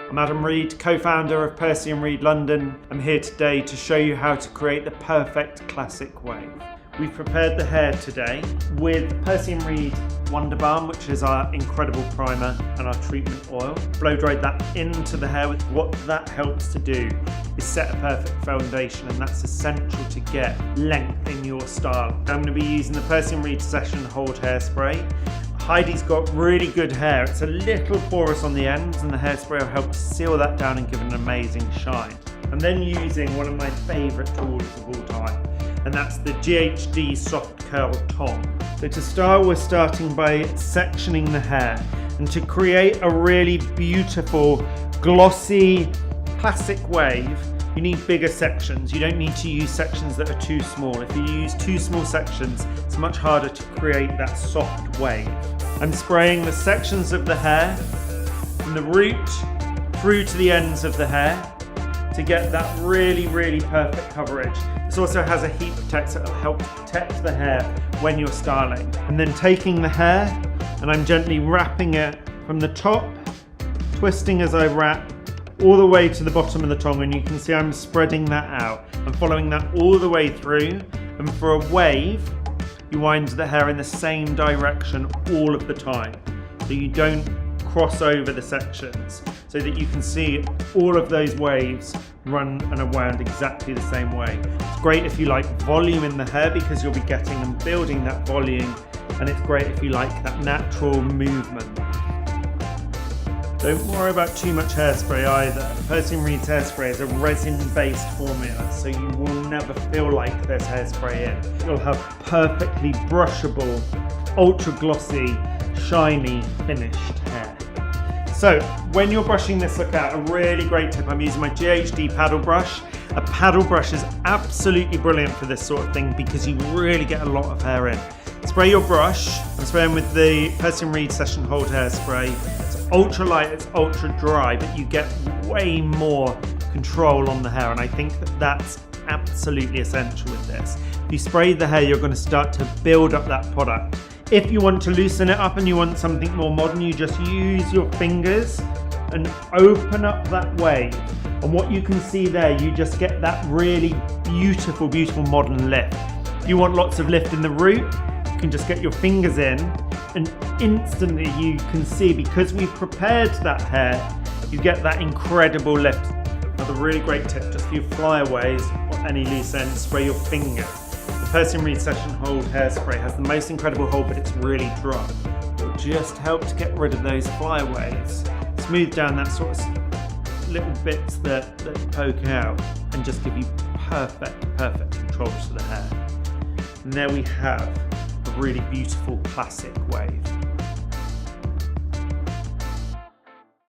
I'm Adam Reed, co-founder of Percy Reed London. I'm here today to show you how to create the perfect classic wave. We've prepared the hair today with Percy Reed Wonder Balm, which is our incredible primer, and our treatment oil. Blow dried that into the hair. What that helps to do is set a perfect foundation, and that's essential to get length in your style. I'm going to be using the Percy Reed Session Hold Hairspray. Heidi's got really good hair. It's a little porous on the ends, and the hairspray will help seal that down and give it an amazing shine. I'm then using one of my favourite tools of all time, and that's the GHD Soft Curl Tong. So to start, we're starting by sectioning the hair, and to create a really beautiful, glossy, classic wave, you need bigger sections. You don't need to use sections that are too small. If you use too small sections, it's much harder to create that soft wave. I'm spraying the sections of the hair from the root through to the ends of the hair to get that really, really perfect coverage. This also has a heat protector that will help protect the hair when you're styling. And then taking the hair, and I'm gently wrapping it from the top, twisting as I wrap, all the way to the bottom of the tong, and you can see I'm spreading that out. I'm following that all the way through, and for a wave, you wind the hair in the same direction all of the time, so you don't cross over the sections, so that you can see all of those waves run and are wound exactly the same way. It's great if you like volume in the hair, because you'll be getting and building that volume, and it's great if you like that natural movement. Don't worry about too much hairspray either. Percy Reed's hairspray is a resin-based formula, so you will never feel like there's hairspray in. You'll have perfectly brushable, ultra-glossy, shiny, finished hair. So, when you're brushing this, look out, a really great tip. I'm using my GHD paddle brush. A paddle brush is absolutely brilliant for this sort of thing because you really get a lot of hair in. Spray your brush. I'm spraying with the Percy Reed Session Hold Hairspray. It's ultra light, it's ultra dry, but you get way more control on the hair, and I think that that's absolutely essential with this. If you spray the hair, you're going to start to build up that product. If you want to loosen it up and you want something more modern, you just use your fingers and open up that wave. And what you can see there, you just get that really beautiful, beautiful modern lift. If you want lots of lift in the root, you can just get your fingers in, and instantly you can see, because we've prepared that hair, you get that incredible lift. Another really great tip, just a few flyaways or any loose ends, spray your finger. The Percy Reed Session Hold Hairspray has the most incredible hold, but it's really dry. It will just help to get rid of those flyaways, smooth down that sort of little bits that poke out, and just give you perfect control to the hair. And there we have a really beautiful classic wave.